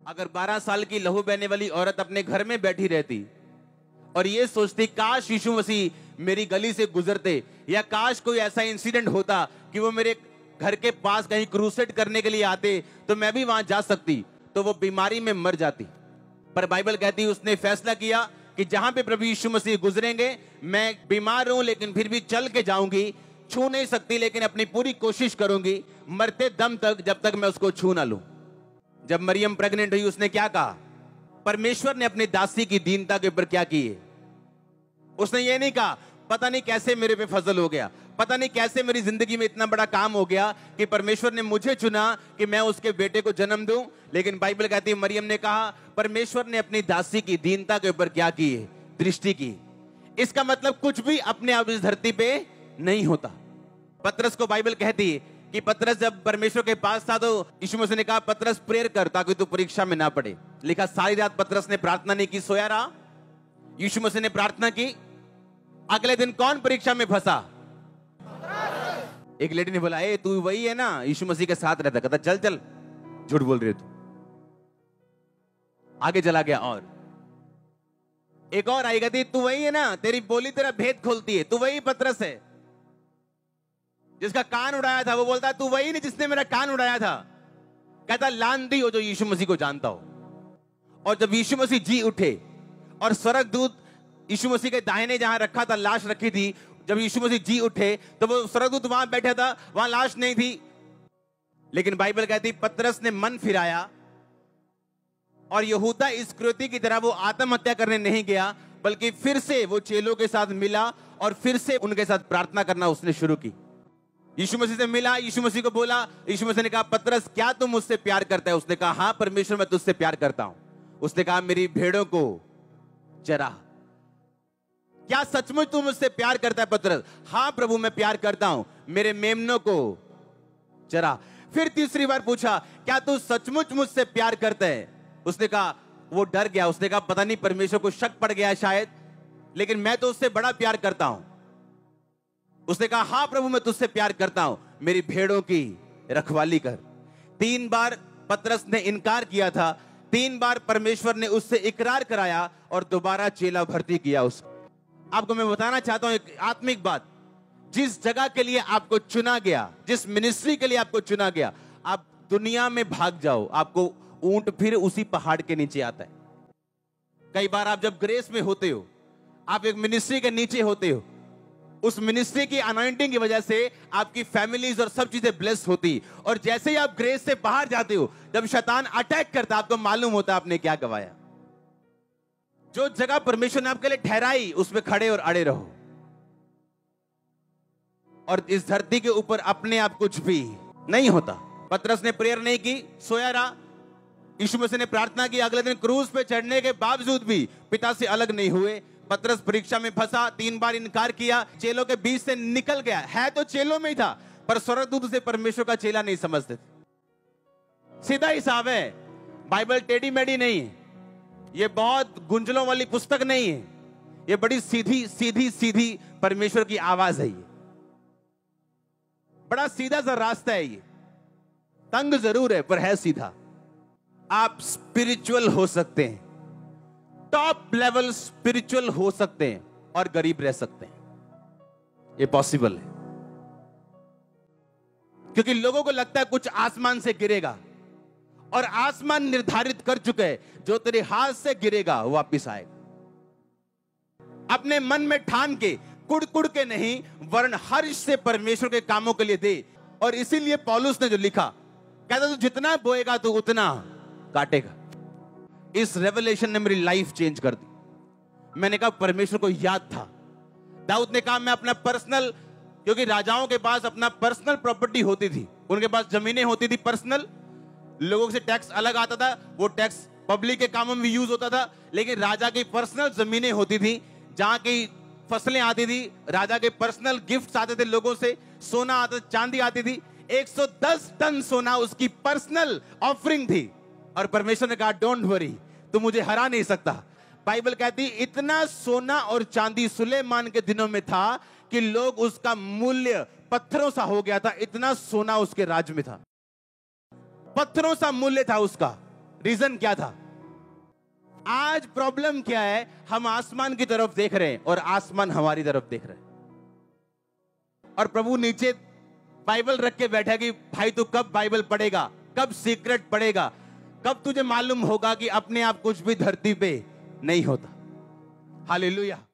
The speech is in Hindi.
अगर 12 साल की लहू बहने वाली औरत अपने घर में बैठी रहती और ये सोचती काश यीशु मसीह मेरी गली से गुजरते, या काश कोई ऐसा इंसिडेंट होता कि वो मेरे घर के पास कहीं क्रूसेड करने के लिए आते तो मैं भी वहां जा सकती, तो वो बीमारी में मर जाती। पर बाइबल कहती है उसने फैसला किया कि जहां पे प्रभु यीशु मसीह गुजरेंगे, मैं बीमार हूं लेकिन फिर भी चल के जाऊंगी, छू नहीं सकती लेकिन अपनी पूरी कोशिश करूंगी मरते दम तक, जब तक मैं उसको छू ना लूं। जब मरियम प्रेग्नेंट हुई उसने क्या कहा? परमेश्वर ने अपनी दासी की दीनता के ऊपर क्या किए? उसने ये नहीं कहा पता नहीं कैसे मेरे पे फजल हो गया, पता नहीं कैसे मेरी जिंदगी में इतना बड़ा काम हो गया कि परमेश्वर ने मुझे चुना कि मैं उसके बेटे को जन्म दूं। लेकिन बाइबल कहती है मरियम ने कहा परमेश्वर ने अपनी दासी की दीनता के ऊपर क्या की? दृष्टि की। इसका मतलब कुछ भी अपने आप इस धरती पे नहीं होता। पतरस को बाइबल कहती है कि पतरस जब परमेश्वर के पास था तो यीशु मसीह ने कहा पतरस प्रेयर कर ताकि तू परीक्षा में ना पड़े। लिखा सारी रात पतरस ने प्रार्थना नहीं की, सोया रहा। यीशु मसीह ने प्रार्थना की। अगले दिन कौन परीक्षा में फंसा? एक लेडी ने बोला ए तू वही है ना यीशु मसीह के साथ रहता? कहता चल चल, झूठ बोल रहे तू। आगे चला गया। और एक और आई, कहती तू वही है ना, तेरी बोली तेरा भेद खोलती है, तू वही पतरस है जिसका कान उड़ाया था। वो बोलता तू वही नहीं जिसने मेरा कान उड़ाया था। कहता लांती हो जो यीशु मसीह को जानता हो। और जब यीशु मसीह जी उठे और स्वर्गदूत यीशु मसीह के दाहिने जहां रखा था लाश रखी थी, जब यीशु मसीह जी उठे तो वो स्वर्गदूत वहां बैठा था, वहां लाश नहीं थी। लेकिन बाइबल कहती पतरस ने मन फिराया और यहूदा इस्करियोती की तरह वो आत्महत्या करने नहीं गया, बल्कि फिर से वो चेलों के साथ मिला और फिर से उनके साथ प्रार्थना करना उसने शुरू की। यीशु मसीह से मिला, यीशु मसीह को बोला, यीशु मसीह ने कहा पतरस क्या तुम मुझसे प्यार करता है? उसने कहा हाँ परमेश्वर मैं तुझसे प्यार करता हूं। उसने कहा मेरी भेड़ों को चरा। क्या सचमुच तू मुझसे प्यार करता है पतरस? हाँ प्रभु मैं प्यार करता हूं, मेरे मेमनों को चरा। फिर तीसरी बार पूछा क्या तू सचमुच मुझसे प्यार करता है? उसने कहा, वो डर गया, उसने कहा पता नहीं परमेश्वर को शक पड़ गया शायद, लेकिन मैं तो उससे बड़ा प्यार करता हूं। उसने कहा हाँ प्रभु मैं तुझसे प्यार करता हूं, मेरी भेड़ों की रखवाली कर। 3 बार पतरस ने इनकार किया था, 3 बार परमेश्वर ने उससे इकरार कराया और दोबारा चेला भर्ती किया उसको। आपको मैं बताना चाहता हूं एक आत्मिक बात, जिस जगह के लिए आपको चुना गया, जिस मिनिस्ट्री के लिए आपको चुना गया, आप दुनिया में भाग जाओ, आपको ऊंट फिर उसी पहाड़ के नीचे आता है। कई बार आप जब ग्रेस में होते हो, आप एक मिनिस्ट्री के नीचे होते हो, उस मिनिस्ट्री की अनॉइंटिंग की वजह से आपकी फैमिलीज और सब चीजें ब्लेस होती, और जैसे ही आप ग्रेस से बाहर जाते हो, जब शैतान अटैक करता आपको मालूम होता आपने क्या गवाया। जो जगह परमेश्वर ने आपके लिए ठहराई उसमें खड़े और अड़े रहो। और इस धरती के ऊपर अपने आप कुछ भी नहीं होता। पतरस ने प्रेयर नहीं की, सोया रहा। यीशु मसीह ने प्रार्थना की, अगले दिन क्रूज पे चढ़ने के बावजूद भी पिता से अलग नहीं हुए। पतरस परीक्षा में फंसा, 3 बार इनकार किया, चेलों के बीच से निकल गया। है तो चेलों में ही था, पर स्वर्गदूत उसे परमेश्वर का चेला नहीं समझते थे। सीधा हिसाब है, बाइबल टेढ़ी मेढ़ी नहीं है, ये बहुत गुंजलों वाली पुस्तक नहीं है, ये बड़ी सीधी सीधी सीधी परमेश्वर की आवाज है। ये बड़ा सीधा सा रास्ता है, ये तंग जरूर है पर है सीधा। आप स्पिरिचुअल हो सकते हैं, टॉप लेवल स्पिरिचुअल हो सकते हैं और गरीब रह सकते हैं। ये पॉसिबल है, क्योंकि लोगों को लगता है कुछ आसमान से गिरेगा, और आसमान निर्धारित कर चुका है जो तेरे हाथ से गिरेगा वो वापिस आएगा। अपने मन में ठान के, कुड़ कुड़ के नहीं, वरन हर्ष से परमेश्वर के कामों के लिए दे। और इसीलिए पौलुस ने जो लिखा, कहता तू जितना बोएगा तू उतना काटेगा। इस रेवलेशन ने मेरी लाइफ चेंज कर दी। मैंने कहा परमेश्वर को याद था। दाऊद ने कहा मैं अपना पर्सनल, क्योंकि राजाओं के पास अपना पर्सनल प्रॉपर्टी होती थी, उनके पास जमीनें होती थी पर्सनल, लोगों से टैक्स अलग आता था, वो टैक्स पब्लिक के कामों में यूज होता था। लेकिन राजा की पर्सनल जमीनें होती थी, जहां की फसलें आती थी, राजा के पर्सनल गिफ्ट्स आते थे, लोगों से सोना आता, चांदी आती थी। 110 टन सोना उसकी पर्सनल ऑफरिंग थी। और परमेश्वर ने कहा डोंट वरी, तू मुझे हरा नहीं सकता। बाइबल कहती इतना सोना और चांदी सुलेमान के दिनों में था कि लोग उसका मूल्य पत्थरों सा हो गया था, इतना सोना उसके राज में था, पत्थरों सा मूल्य था उसका। रीजन क्या था? आज प्रॉब्लम क्या है? हम आसमान की तरफ देख रहे हैं और आसमान हमारी तरफ देख रहे हैं। और प्रभु नीचे बाइबल रख के बैठा कि भाई तू कब बाइबल पढ़ेगा, कब सीक्रेट पढ़ेगा, कब तुझे मालूम होगा कि अपने आप कुछ भी धरती पे नहीं होता। हालेलुया।